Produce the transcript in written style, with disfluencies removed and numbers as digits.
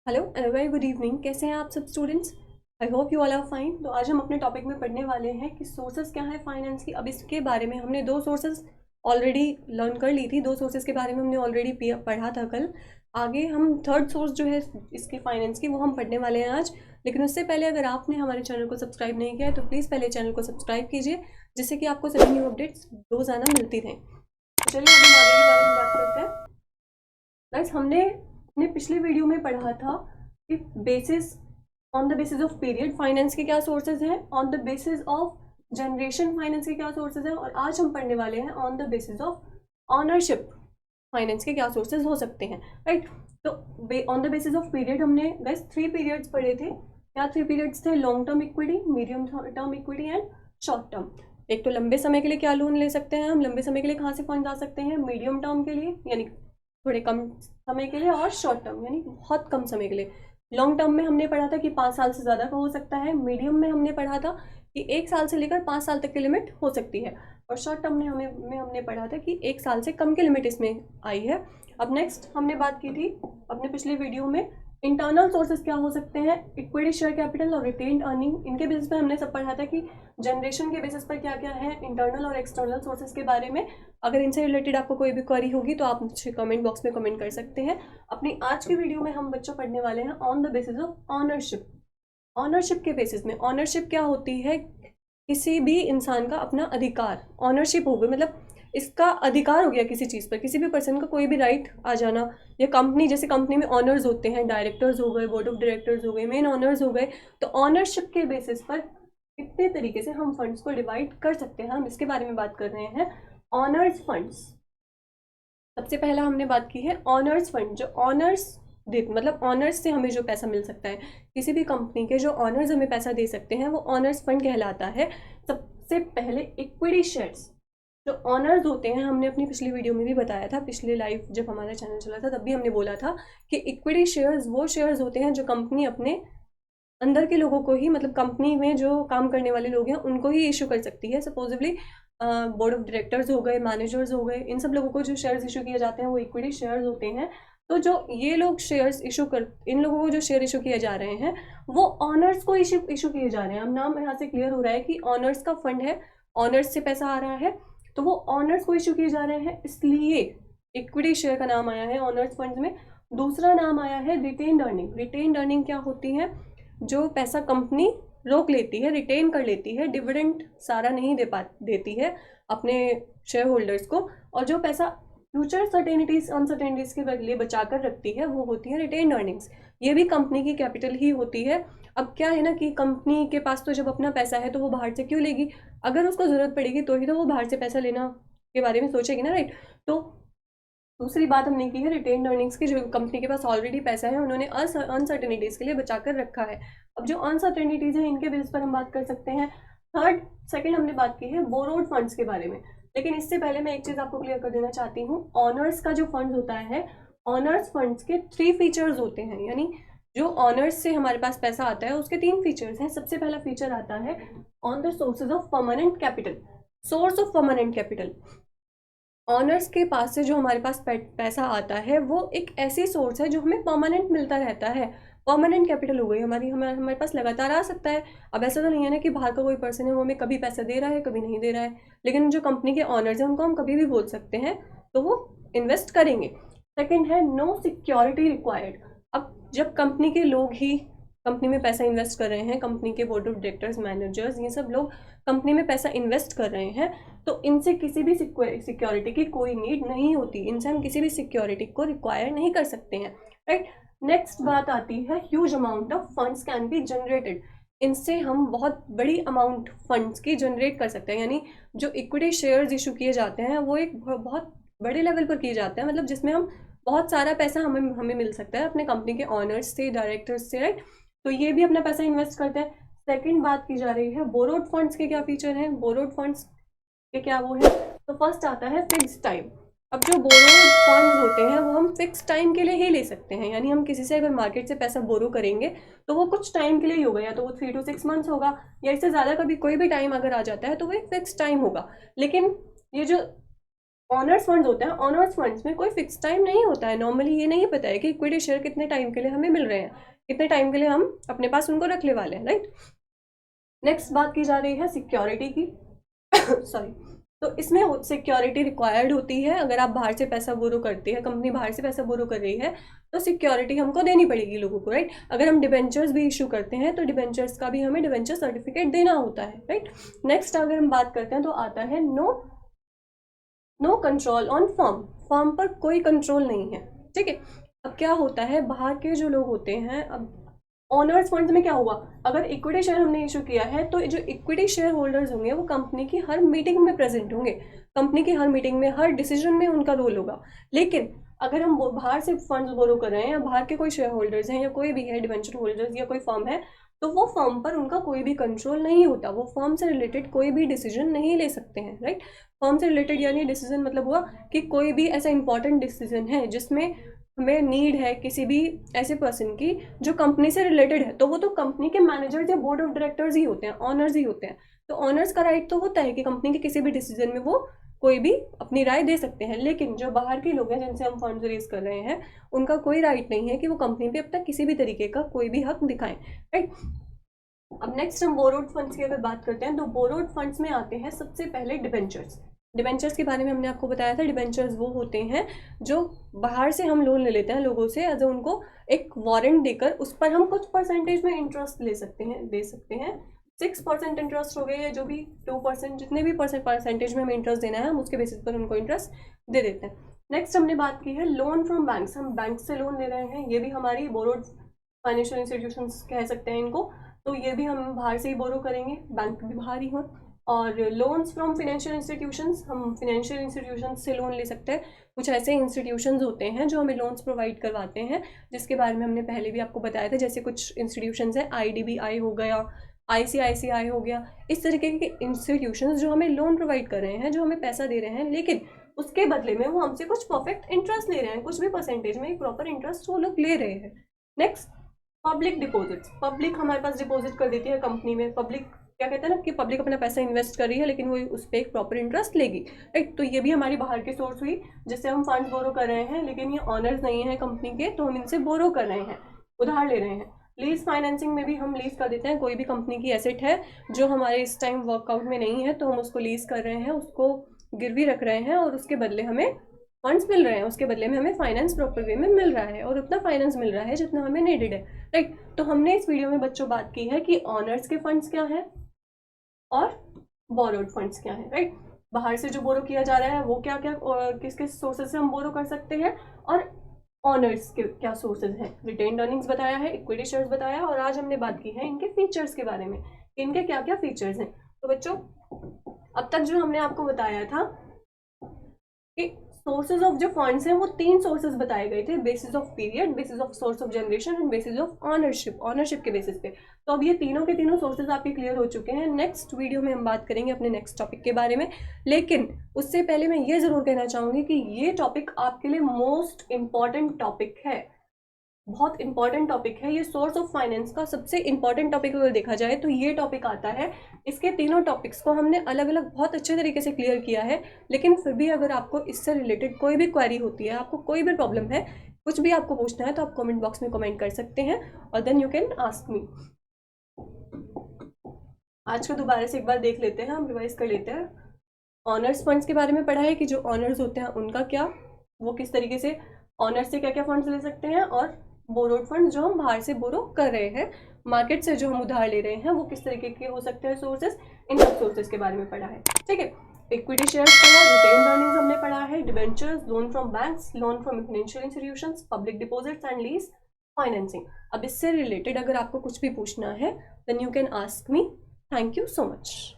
Hello and very good evening. कैसे हैं आप सब students? I hope you all are fine. तो आज हम अपने टॉपिक में पढ़ने वाले हैं कि सोर्सेज क्या है फाइनेंस की। अब इसके बारे में हमने दो सोर्सेज ऑलरेडी लर्न कर ली थी, दो सोर्सेज के बारे में हमने ऑलरेडी पढ़ा था कल। आगे हम थर्ड सोर्स जो है इसकी फाइनेंस की वो हम पढ़ने वाले हैं आज। लेकिन उससे पहले अगर आपने हमारे चैनल को सब्सक्राइब नहीं किया है तो प्लीज़ पहले चैनल को सब्सक्राइब कीजिए, जिससे कि आपको सभी न्यू अपडेट्स रोज़ाना मिलती रहें। तो चलिए अब हम आगे के बारे में बात करते हैं। गाइस, हमने अपने पिछले वीडियो में पढ़ा था कि basis on the basis of period finance के क्या सोर्सेज हैं, on the basis of generation finance के क्या सोर्सेज हैं, और आज हम पढ़ने वाले हैं on the basis of ownership finance के क्या सोर्सेज हो सकते हैं। राइट। तो on the basis of period हमने गाइस 3 पीरियड्स पढ़े थे। क्या 3 पीरियड्स थे? Long term equity, medium term equity and short term. एक तो लंबे समय के लिए क्या लोन ले सकते हैं हम, लंबे समय के लिए कहाँ से फंड आ सकते हैं? मीडियम टर्म के लिए यानी थोड़े कम समय के लिए, और शॉर्ट टर्म यानी बहुत कम समय के लिए। लॉन्ग टर्म में हमने पढ़ा था कि 5 साल से ज़्यादा का हो सकता है। मीडियम में हमने पढ़ा था कि 1 साल से लेकर 5 साल तक की लिमिट हो सकती है। और शॉर्ट टर्म में हमने पढ़ा था कि 1 साल से कम की लिमिट इसमें आई है। अब नेक्स्ट हमने बात की थी अपने पिछले वीडियो में इंटरनल सोर्सेज क्या हो सकते हैं, इक्विटी शेयर कैपिटल और रिटेन्ड अर्निंग। इनके बेसिस पर हमने सब पढ़ा था कि जनरेशन के बेसिस पर क्या क्या है, इंटरनल और एक्सटर्नल सोर्सेज के बारे में। अगर इनसे रिलेटेड आपको कोई भी क्वेरी होगी तो आप मुझे कमेंट बॉक्स में कमेंट कर सकते हैं। अपनी आज की वीडियो में हम बच्चों पढ़ने वाले हैं on the basis of ownership. Ownership के बेसिस में ऑनरशिप क्या होती है? किसी भी इंसान का अपना अधिकार। ऑनरशिप हो गई मतलब इसका अधिकार हो गया किसी चीज़ पर, किसी भी पर्सन का कोई भी राइट आ जाना। या कंपनी, जैसे कंपनी में ऑनर्स होते हैं, डायरेक्टर्स हो गए, बोर्ड ऑफ डायरेक्टर्स हो गए, मेन ऑनर्स हो गए। तो ऑनरशिप के बेसिस पर कितने तरीके से हम फंड्स को डिवाइड कर सकते हैं, हम इसके बारे में बात कर रहे हैं। ऑनर्स फंड्स, सबसे पहला हमने बात की है ऑनर्स फंड। जो ऑनर्स दे मतलब ऑनर्स से हमें जो पैसा मिल सकता है, किसी भी कंपनी के जो ऑनर्स हमें पैसा दे सकते हैं, वो ऑनर्स फंड कहलाता है। सबसे पहले इक्विटी शेयर्स जो ऑनर्स होते हैं, हमने अपनी पिछली वीडियो में भी बताया था, पिछले लाइव जब हमारा चैनल चला था तब भी हमने बोला था कि इक्विटी शेयर्स वो शेयर्स होते हैं जो कंपनी अपने अंदर के लोगों को ही, मतलब कंपनी में जो काम करने वाले लोग हैं उनको ही इशू कर सकती है। सपोजिबली बोर्ड ऑफ डायरेक्टर्स हो गए, मैनेजर्स हो गए, इन सब लोगों को जो शेयर्स इशू किए जाते हैं वो इक्विटी शेयर्स होते हैं। तो जो ये लोग शेयर्स इशू कर, इन लोगों को जो शेयर इशू किए जा रहे हैं वो ऑनर्स को इशू किए जा रहे हैं। अब नाम यहाँ से क्लियर हो रहा है कि ऑनर्स का फंड है, ऑनर्स से पैसा आ रहा है, तो वो ऑनर्स को इशू किए जा रहे हैं, इसलिए इक्विटी शेयर का नाम आया है ऑनर्स फंड्स में। दूसरा नाम आया है रिटेन्ड अर्निंग। रिटेन्ड अर्निंग क्या होती है? जो पैसा कंपनी रोक लेती है, रिटेन कर लेती है, डिविडेंड सारा नहीं देती है अपने शेयर होल्डर्स को, और जो पैसा फ्यूचर सर्टेनिटीज अनसर्टेनिटीज के लिए बचा कर रखती है वो होती है रिटेन अर्निंग्स। ये भी कंपनी की कैपिटल ही होती है। अब क्या है ना कि कंपनी के पास तो जब अपना पैसा है तो वो बाहर से क्यों लेगी? अगर उसको ज़रूरत पड़ेगी तो ही तो वो बाहर से पैसा लेना के बारे में सोचेगी ना, राइट। तो दूसरी बात हमने की है रिटेन्ड अर्निंग्स की। जो कंपनी के पास ऑलरेडी पैसा है उन्होंने अनसर्टेनिटीज के लिए बचा कर रखा है। अब जो अनसर्टेनिटीज है इनके बेस पर हम बात कर सकते हैं। सेकंड हमने बात की है बोरोड फंड्स के बारे में। लेकिन इससे पहले मैं एक चीज आपको क्लियर कर देना चाहती हूँ। ऑनर्स का जो फंड होता है, ऑनर्स फंड्स के 3 फीचर्स होते हैं, यानी जो ऑनर्स से हमारे पास पैसा आता है उसके 3 फीचर्स हैं। सबसे पहला फीचर आता है on the sources of permanent capital. Source of permanent capital, honours के पास से जो हमारे पास पैसा आता है वो एक ऐसी सोर्स है जो हमें परमानेंट मिलता रहता है। परमानेंट कैपिटल हो गई हमारे पास लगातार आ सकता है। अब ऐसा तो नहीं है ना कि बाहर का कोई पर्सन है वो हमें कभी पैसा दे रहा है कभी नहीं दे रहा है, लेकिन जो कंपनी के ऑनर्स हैं उनको हम कभी भी बोल सकते हैं तो वो इन्वेस्ट करेंगे। सेकेंड है नो सिक्योरिटी रिक्वायर्ड। अब जब कंपनी के लोग ही कंपनी में पैसा इन्वेस्ट कर रहे हैं, कंपनी के बोर्ड ऑफ डायरेक्टर्स, मैनेजर्स, ये सब लोग कंपनी में पैसा इन्वेस्ट कर रहे हैं, तो इनसे किसी भी सिक्योरिटी की कोई नीड नहीं होती। इनसे हम किसी भी सिक्योरिटी को रिक्वायर नहीं कर सकते हैं, राइट। नेक्स्ट बात आती है huge amount of funds can be generated. इनसे हम बहुत बड़ी अमाउंट फंड्स की जनरेट कर सकते हैं। यानी जो इक्विटी शेयर्स इशू किए जाते हैं वो एक बहुत बड़े लेवल पर किए जाते हैं, मतलब जिसमें हम बहुत सारा पैसा हमें हमें मिल सकता है अपने कंपनी के ऑनर्स से, डायरेक्टर्स से, राइट। तो ये भी अपना पैसा इन्वेस्ट करते हैं। सेकंड बात की जा रही है बोरोड फंड्स के क्या फीचर हैं, बोरोड फंड्स के क्या वो है। तो फर्स्ट आता है फिक्स टाइम। अब जो बोरोड फंड्स होते हैं वो हम फिक्स टाइम के लिए ही ले सकते हैं, यानी हम किसी से अगर मार्केट से पैसा बोरो करेंगे तो वो कुछ टाइम के लिए ही होगा, या तो वो 3 to 6 मंथ्स होगा, या इससे ज़्यादा कभी कोई भी टाइम अगर आ जाता है तो वो एक फिक्स टाइम होगा। लेकिन ये जो ऑनर्स फंड्स होते हैं, ऑनर्स फंड्स में कोई फिक्स टाइम नहीं होता है। नॉर्मली ये नहीं पता है कि इक्विटी शेयर कितने टाइम के लिए हमें मिल रहे हैं, कितने टाइम के लिए हम अपने पास उनको रखने वाले हैं, राइट। नेक्स्ट बात की जा रही है सिक्योरिटी की सॉरी। तो इसमें सिक्योरिटी रिक्वायर्ड होती है। अगर आप बाहर से पैसा बोरो करते हैं, कंपनी बाहर से पैसा बोरो कर रही है, तो सिक्योरिटी हमको देनी पड़ेगी लोगों को, राइट। अगर हम डिबेंचर्स भी इशू करते हैं तो डिबेंचर्स का भी हमें डिबेंचर सर्टिफिकेट देना होता है, राइट। नेक्स्ट अगर हम बात करते हैं तो आता है no control on firm. Firm पर कोई कंट्रोल नहीं है, ठीक है। अब क्या होता है, बाहर के जो लोग होते हैं, अब ऑनर्स फंड में क्या हुआ, अगर इक्विटी शेयर हमने इशू किया है तो जो इक्विटी शेयर होल्डर्स होंगे वो कंपनी की हर मीटिंग में प्रेजेंट होंगे, कंपनी की हर मीटिंग में, हर डिसीजन में उनका रोल होगा। लेकिन अगर हम बाहर से फंड्स बोरो कर रहे हैं, या बाहर के कोई शेयर होल्डर्स हैं, या कोई भी है डिवेंचर होल्डर्स, या कोई फर्म है, तो वो फर्म पर उनका कोई भी कंट्रोल नहीं होता। वो फर्म से रिलेटेड कोई भी डिसीजन नहीं ले सकते हैं, राइट। फर्म से रिलेटेड यानी डिसीजन मतलब हुआ कि कोई भी ऐसा इंपॉर्टेंट डिसीजन है जिसमें हमें नीड है किसी भी ऐसे पर्सन की जो कंपनी से रिलेटेड है, तो वो तो कंपनी के मैनेजर्स या बोर्ड ऑफ डायरेक्टर्स ही होते हैं, ऑनर्स ही होते हैं। तो ऑनर्स का राइट तो होता है कि कंपनी के किसी भी डिसीजन में वो कोई भी अपनी राय दे सकते हैं। लेकिन जो बाहर के लोग हैं जिनसे हम फंड्स रेज कर रहे हैं, उनका कोई राइट नहीं है कि वो कंपनी पे अब तक किसी भी तरीके का कोई भी हक दिखाएं, राइट। अब नेक्स्ट हम बोरोड फंड्स की अगर बात करते हैं तो बोरोड फंड्स में आते हैं सबसे पहले डिबेंचर्स। डिबेंचर्स के बारे में हमने आपको बताया था। डिबेंचर्स वो होते हैं जो बाहर से हम लोन ले लेते हैं लोगों से, एज उनको एक वारंट देकर उस पर हम कुछ परसेंटेज में इंटरेस्ट ले सकते हैं, दे सकते हैं। 6% इंटरेस्ट हो गए, या जो भी 2%, जितने भी परसेंटेज में हमें इंटरेस्ट देना है हम उसके बेसिस पर उनको इंटरेस्ट दे देते हैं। नेक्स्ट हमने बात की है लोन फ्रॉम बैंक्स। हम बैंक से लोन ले रहे हैं, ये भी हमारी बोरोड फाइनेंशियल इंस्टीट्यूशंस कह सकते हैं इनको। तो ये भी हम बाहर से ही बोरो करेंगे, बैंक भी बाहर ही हो। और लोन्स फ्रॉम फाइनेंशियल इंस्टीट्यूशंस, हम फाइनेंशियल इंस्टीट्यूशंस से लोन ले सकते हैं। कुछ ऐसे इंस्टीट्यूशंस होते हैं जो हमें लोन्स प्रोवाइड करवाते हैं, जिसके बारे में हमने पहले भी आपको बताया था। जैसे कुछ इंस्टीट्यूशंस हैं, IDBI हो गया, ICICI हो गया, इस तरीके के इंस्टीट्यूशंस जो हमें लोन प्रोवाइड कर रहे हैं, जो हमें पैसा दे रहे हैं, लेकिन उसके बदले में वो हमसे कुछ परफेक्ट इंटरेस्ट ले रहे हैं, कुछ भी परसेंटेज में एक प्रॉपर इंटरेस्ट वो लोग ले रहे हैं। Next public deposits. पब्लिक हमारे पास डिपॉजिट कर देती है कंपनी में। पब्लिक क्या कहते हैं ना कि पब्लिक अपना पैसा इन्वेस्ट कर रही है, लेकिन वो उस पर एक प्रॉपर इंटरेस्ट लेगी, राइट। तो ये भी हमारी बाहर की सोर्स हुई जिससे हम फंड बोरो कर रहे हैं, लेकिन ये ऑनर्स नहीं है कंपनी के, तो हम इनसे बोरो कर रहे हैं, उधार ले रहे हैं। लीज फाइनेंसिंग में भी हम लीज कर देते हैं। कोई भी कंपनी की एसेट है जो हमारे इस टाइम वर्कआउट में नहीं है, तो हम उसको लीज कर रहे हैं, उसको गिरवी रख रहे हैं, और उसके बदले हमें फंड्स मिल रहे हैं, उसके बदले में हमें फाइनेंस प्रॉपर वे में मिल रहा है, और उतना फाइनेंस मिल रहा है जितना हमें नीडेड है, राइट। तो हमने इस वीडियो में बच्चों बात की है कि ऑनर्स के फंड्स क्या है और बोरोड फंड्स क्या है, राइट। बाहर से जो बोरो किया जा रहा है वो क्या क्या किस किस सोर्सेज से हम बोरो कर सकते हैं, और ऑनर्स के क्या सोर्सेज हैं। रिटेन्ड अर्निंग्स बताया है, इक्विटी शेयर्स बताया, और आज हमने बात की है इनके फीचर्स के बारे में, इनके क्या क्या फीचर्स हैं। तो बच्चों अब तक जो हमने आपको बताया था कि सोर्सेज ऑफ जो फंड्स हैं वो 3 सोर्सेज बताए गए थे, basis of period, basis of source of generation, and bases of ownership, ownership के बेसिस पे। तो अब ये तीनों के तीनों सोर्सेज आपके क्लियर हो चुके हैं। नेक्स्ट वीडियो में हम बात करेंगे अपने नेक्स्ट टॉपिक के बारे में, लेकिन उससे पहले मैं ये जरूर कहना चाहूंगी कि ये टॉपिक आपके लिए मोस्ट इंपॉर्टेंट टॉपिक है, बहुत इंपॉर्टेंट टॉपिक है ये। सोर्स ऑफ फाइनेंस का सबसे इंपॉर्टेंट टॉपिक अगर देखा जाए तो ये टॉपिक आता है। इसके तीनों टॉपिक्स को हमने अलग अलग बहुत अच्छे तरीके से क्लियर किया है, लेकिन फिर भी अगर आपको इससे रिलेटेड कोई भी क्वेरी होती है, आपको कोई भी प्रॉब्लम है, कुछ भी आपको पूछना है, तो आप कमेंट बॉक्स में कमेंट कर सकते हैं, और then you can ask me. आज को दोबारा से एक बार देख लेते हैं, हम रिवाइज कर लेते हैं। ऑनर्स फंड्स के बारे में पढ़ा है कि जो ऑनर्स होते हैं उनका क्या, वो किस तरीके से ऑनर्स से क्या क्या फंड्स ले सकते हैं, और बोरोड फंड जो हम बाहर से बोरो कर रहे हैं, मार्केट से जो हम उधार ले रहे हैं, वो किस तरीके के हो सकते हैं सोर्सेज, इन सब सोर्सेज के बारे में पढ़ा है, ठीक है। इक्विटी शेयर्स पढ़ा, रिटेन्ड अर्निंग्स हमने पढ़ा है, debentures, loan from banks, loan from financial institutions, public deposits and lease financing. अब इससे रिलेटेड अगर आपको कुछ भी पूछना है then you can ask me. Thank you so much.